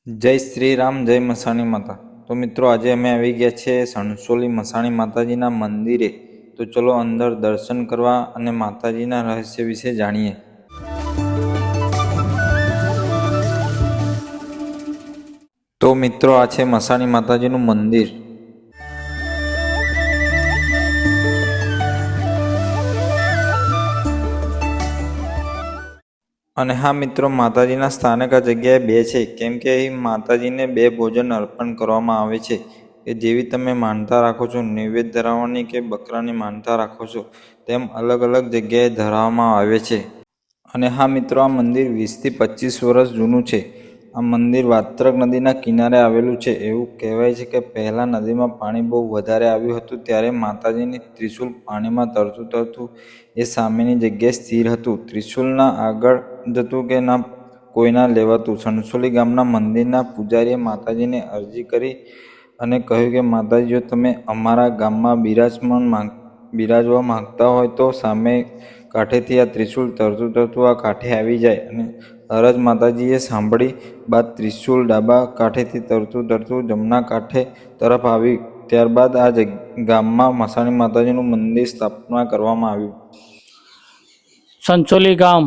જય શ્રી રામ, જય મસાણી માતા। તો મિત્રો આજે અમે આવી ગયા છે સણસોલી મસાણી માતાજીના મંદિરે। તો ચલો અંદર દર્શન કરવા અને માતાજીના રહસ્ય વિશે જાણીએ। તો મિત્રો આ છે મસાણી માતાજીનું મંદિર। અને હા મિત્રો, માતાજીના સ્થાનક આ જગ્યાએ બે છે, કેમ કે અહીં માતાજીને બે ભોજન અર્પણ કરવામાં આવે છે કે જેવી તમે માનતા રાખો છો, નૈવેદ્ય ધરાવવાની કે બકરાની માનતા રાખો છો, તેમ અલગ અલગ જગ્યાએ ધરાવવામાં આવે છે। અને હા મિત્રો, આ મંદિર 20 થી 25 વર્ષ જૂનું છે। આ મંદિર વાત્રક નદીના કિનારે આવેલું છે। એવું કહેવાય છે કે પહેલાં નદીમાં પાણી બહુ વધારે આવ્યું હતું, ત્યારે માતાજીની ત્રિશૂલ પાણીમાં તરતું તરતું એ સામેની જગ્યાએ સ્થિર હતું। ત્રિશૂલના આગળ જતું કે ના કોઈના લેવાતું। સણસોલી ગામના મંદિરના પૂજારીએ માતાજીને અરજી કરી અને કહ્યું કે માતાજી, જો તમે અમારા ગામમાં બિરાજવા માંગતા હોય તો સામે કાંઠેથી આ ત્રિશૂલ તરતું તરતું આ કાંઠે આવી જાય। અને અરજ માતાજીએ સાંભળી બાદ ત્રિશૂલ ડાબા કાંઠેથી તરતું તરતું જમણા કાંઠે તરફ આવ્યું। ત્યારબાદ આ ગામમાં મસાણી માતાજીનું મંદિર સ્થાપના કરવામાં આવ્યું। સંચોલી ગામ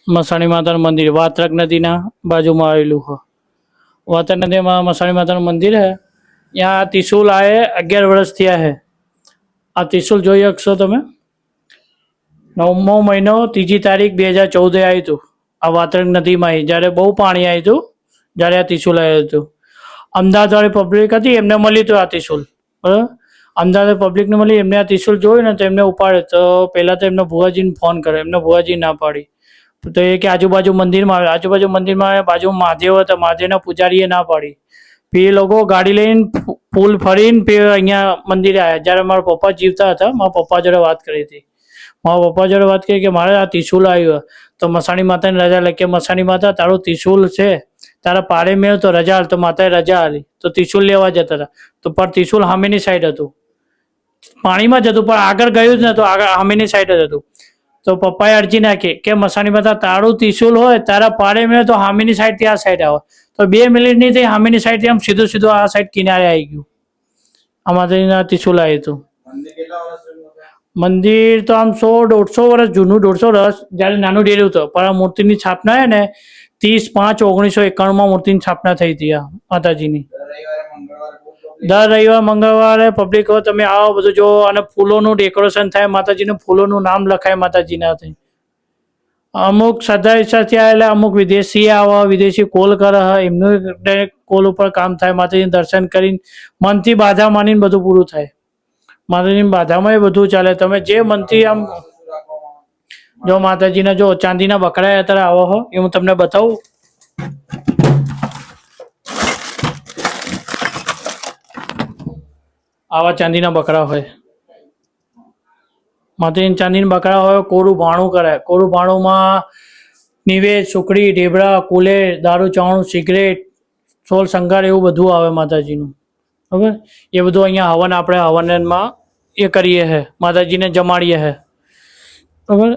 મસાણી માતાનું મંદિર વાત્રક નદીના બાજુમાં આવેલું है। वात्रक नदी में मसाणी माता मंदिर है। यहाँ त्रिशूल आए 11 वर्ष थया है। आ त्रिशूल જોઈ શકશો તમે। 9મો મહિનો 3જી તારીખ 2014 આવ્યું હતું। આ વાત્રક નદીમાં જ્યારે બહુ પાણી આવ્યું હતું, જ્યારે આ ત્રિશૂલ આવ્યું હતું। અમદાવાદવાળી પબ્લિક હતી, એમને મળી હતું આ ત્રિશૂલ, બરાબર। અમદાવાદ પબ્લિકને મળી, એમને આ ત્રિશૂલ જોયું ને તો એમને ઉપાડે। તો પહેલાં તો એમના ભુવાજીને ફોન કર્યો, એમના ભુવાજી ના પાડી। તો એ કે આજુબાજુ મંદિરમાં આવે, આજુબાજુ મંદિરમાં બાજુમાં મહાદેવ હતા, મહાદેવના પૂજારીએ ના પાડી। પછી એ લોકો ગાડી લઈને પુલ ફરીને પછી અહીંયા મંદિરે આવ્યા। જ્યારે મારા પપ્પા જીવતા હતા, મારા પપ્પા જોડે વાત કરી હતી। મારા પપ્પા જોડે વાત કરી કે મારે આ ત્રિશૂલ આવ્યું, તો મસાણી માતાની રજા લે કે મસાણી માતા તારું ત્રિશૂલ છે, તારા પાડે મેળ તો રજા હાલ। તો માતાએ રજા હાલી, તો ત્રિશૂલ લેવા જતા હતા। તો પણ ત્રિશૂલ સામેની સાઈડ હતું, પાણીમાં જ હતું, પણ આગળ ગયું જ નહોતું, આગળ સામેની સાઈડ જ હતું। તો પપ્પાએ અરજી નાખી કે મસાણી માતા તારું ત્રિશૂલ હોય, તારા પાડે મેળ તો સામેની સાઈડથી આ સાઈડ આવે। તો 2 મિનિટ ની થઈ, સામેની સાઈડથી આમ સીધું સીધું આ સાઈડ કિનારે આવી ગયું। આ માતાજીના ત્રિશૂલ આવ્યું હતું। મંદિર તો આમ 100-150 વર્ષ જૂનું, 150 વર્ષ જ્યારે નાનું ડેરું હતું, પણ આ મૂર્તિની સ્થાપના છે ને 30/5/1991 મૂર્તિની સ્થાપના થઈ હતી આ માતાજીની। દર રવિવાર મંગળવારે પબ્લિક હોય, તમે આવો, બધું જો। અને ફૂલોનું ડેકોરેશન થાય, માતાજીનું ફૂલોનું નામ લખાય માતાજીના। અમુક શ્રદ્ધા ઈચ્છાથી આવેલા, અમુક વિદેશી આવે, વિદેશી કોલ કરે, એમનું કોલ ઉપર કામ થાય। માતાજીને દર્શન કરીને મનથી બાધા માનીને બધું પૂરું થાય। માતાજીની બાધામાં એ બધું ચાલે। તમે જે મનથી આમ જો માતાજીના જો ચાંદીના બકરા અત્યારે આવો હો, એ હું તમને બતાવું। આવા ચાંદીના બકરા હોય, માતાજીના ચાંદીના બકરા હોય। કોરું ભાણું કરે, કોરું ભાણુંમાં નિવેદ, સુખડી, ઢેબરા, કુલે, દારૂ, ચાવણું, સિગરેટ, સોળ શંગાર એવું બધું આવે માતાજીનું, બરાબર। એ બધું અહીંયા હવન, આપણે હવનમાં એ કરીએ છે, માતાજીને જમાડીએ છે, બરાબર।